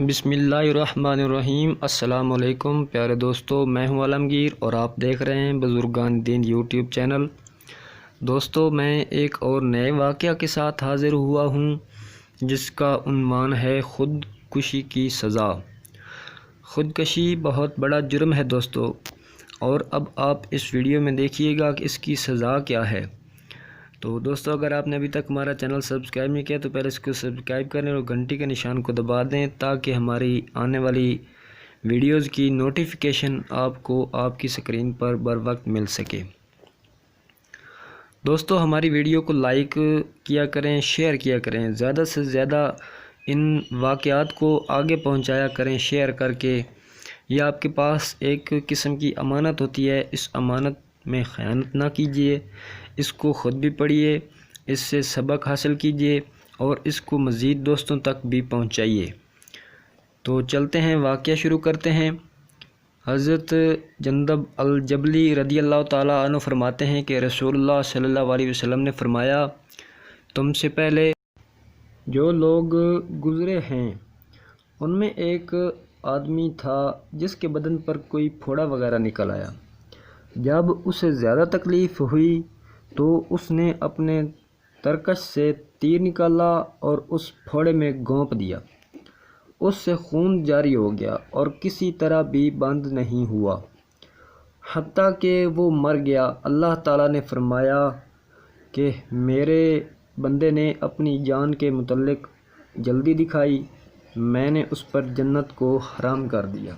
بسم اللہ الرحمن الرحیم۔ السلام علیکم پیارے دوستو، میں ہوں عالمگیر اور آپ دیکھ رہے ہیں بزرگان دین یوٹیوب چینل۔ دوستو، میں ایک اور نئے واقعہ کے ساتھ حاضر ہوا ہوں جس کا عنوان ہے خودکشی کی سزا۔ خودکشی بہت بڑا جرم ہے دوستو، اور اب آپ اس ویڈیو میں دیکھیے گا کہ اس کی سزا کیا ہے۔ تو دوستو، اگر آپ نے ابھی تک ہمارا چینل سبسکرائب نہیں کیا تو پہلے اس کو سبسکرائب کریں اور گھنٹی کے نشان کو دبا دیں تاکہ ہماری آنے والی ویڈیوز کی نوٹیفیکیشن آپ کو آپ کی سکرین پر بر وقت مل سکے۔ دوستو، ہماری ویڈیو کو لائک کیا کریں، شیئر کیا کریں، زیادہ سے زیادہ ان واقعات کو آگے پہنچایا کریں شیئر کر کے۔ یہ آپ کے پاس ایک قسم کی امانت ہوتی ہے، اس امانت میں خیانت نہ کیجیے، اس کو خود بھی پڑھیے، اس سے سبق حاصل کیجیے اور اس کو مزید دوستوں تک بھی پہنچائیے۔ تو چلتے ہیں، واقعہ شروع کرتے ہیں۔ حضرت جندب الجبلی رضی اللہ تعالیٰ عنہ فرماتے ہیں کہ رسول اللہ صلی اللہ علیہ وسلم نے فرمایا، تم سے پہلے جو لوگ گزرے ہیں ان میں ایک آدمی تھا جس کے بدن پر کوئی پھوڑا وغیرہ نکل آیا۔ جب اسے زیادہ تکلیف ہوئی تو اس نے اپنے ترکش سے تیر نکالا اور اس پھوڑے میں گھونپ دیا۔ اس سے خون جاری ہو گیا اور کسی طرح بھی بند نہیں ہوا، حتیٰ کہ وہ مر گیا۔ اللہ تعالیٰ نے فرمایا کہ میرے بندے نے اپنی جان کے متعلق جلدی دکھائی، میں نے اس پر جنت کو حرام کر دیا۔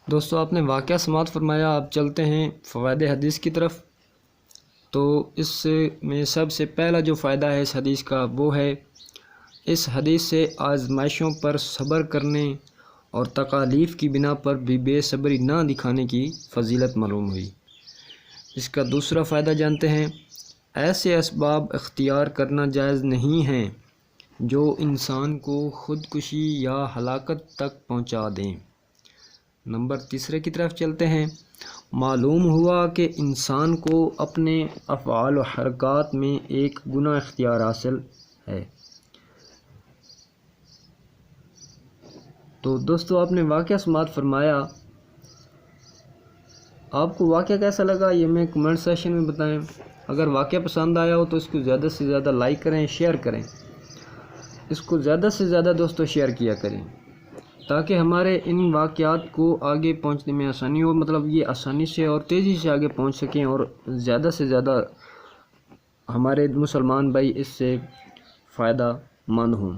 دوستو، آپ نے واقعہ سماعت فرمایا، آپ چلتے ہیں فوائد حدیث کی طرف۔ تو اس میں سب سے پہلا جو فائدہ ہے اس حدیث کا وہ ہے، اس حدیث سے آزمائشوں پر صبر کرنے اور تکالیف کی بنا پر بھی بے صبری نہ دکھانے کی فضیلت معلوم ہوئی۔ اس کا دوسرا فائدہ جانتے ہیں، ایسے اسباب اختیار کرنا جائز نہیں ہیں جو انسان کو خودکشی یا ہلاکت تک پہنچا دیں۔ نمبر تیسرے کی طرف چلتے ہیں۔ معلوم ہوا کہ انسان کو اپنے افعال و حرکات میں ایک گناہ اختیار حاصل ہے۔ تو دوستو، آپ نے واقعہ سماعت فرمایا، آپ کو واقعہ کیسا لگا یہ میں کمنٹ سیکشن میں بتائیں۔ اگر واقعہ پسند آیا ہو تو اس کو زیادہ سے زیادہ لائک کریں، شیئر کریں، اس کو زیادہ سے زیادہ دوستو شیئر کیا کریں تاکہ ہمارے ان واقعات کو آگے پہنچنے میں آسانی ہو، مطلب یہ آسانی سے اور تیزی سے آگے پہنچ سکیں اور زیادہ سے زیادہ ہمارے مسلمان بھائی اس سے فائدہ مند ہوں۔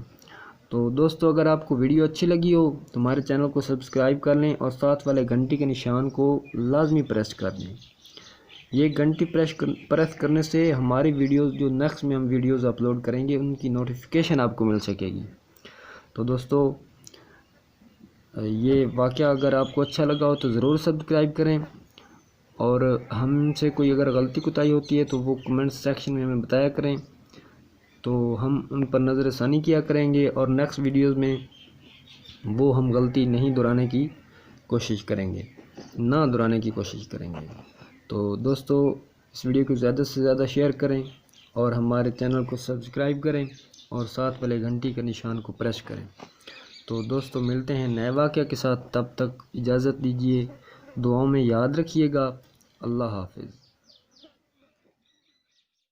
تو دوستو، اگر آپ کو ویڈیو اچھی لگی ہو تو ہمارے چینل کو سبسکرائب کر لیں اور ساتھ والے گھنٹی کے نشان کو لازمی پریس کر دیں۔ یہ گھنٹی پریس کرنے سے ہماری ویڈیوز جو نیکسٹ میں ہم ویڈیوز اپلوڈ کریں گے ان کی نوٹیفیکیشن آپ کو مل سکے گی۔ تو دوستو، یہ واقعہ اگر آپ کو اچھا لگا ہو تو ضرور سبسکرائب کریں، اور ہم سے کوئی اگر غلطی کوتاہی ہوتی ہے تو وہ کمنٹ سیکشن میں ہمیں بتایا کریں، تو ہم ان پر نظر ثانی کیا کریں گے اور نیکسٹ ویڈیوز میں وہ ہم غلطی نہیں دہرانے کی کوشش کریں گے، تو دوستو، اس ویڈیو کو زیادہ سے زیادہ شیئر کریں اور ہمارے چینل کو سبسکرائب کریں اور ساتھ والے گھنٹی کے نشان کو پریس کریں۔ تو دوستو، ملتے ہیں نئے واقعہ کے ساتھ، تب تک اجازت دیجیے، دعاؤں میں یاد رکھیے گا۔ اللہ حافظ۔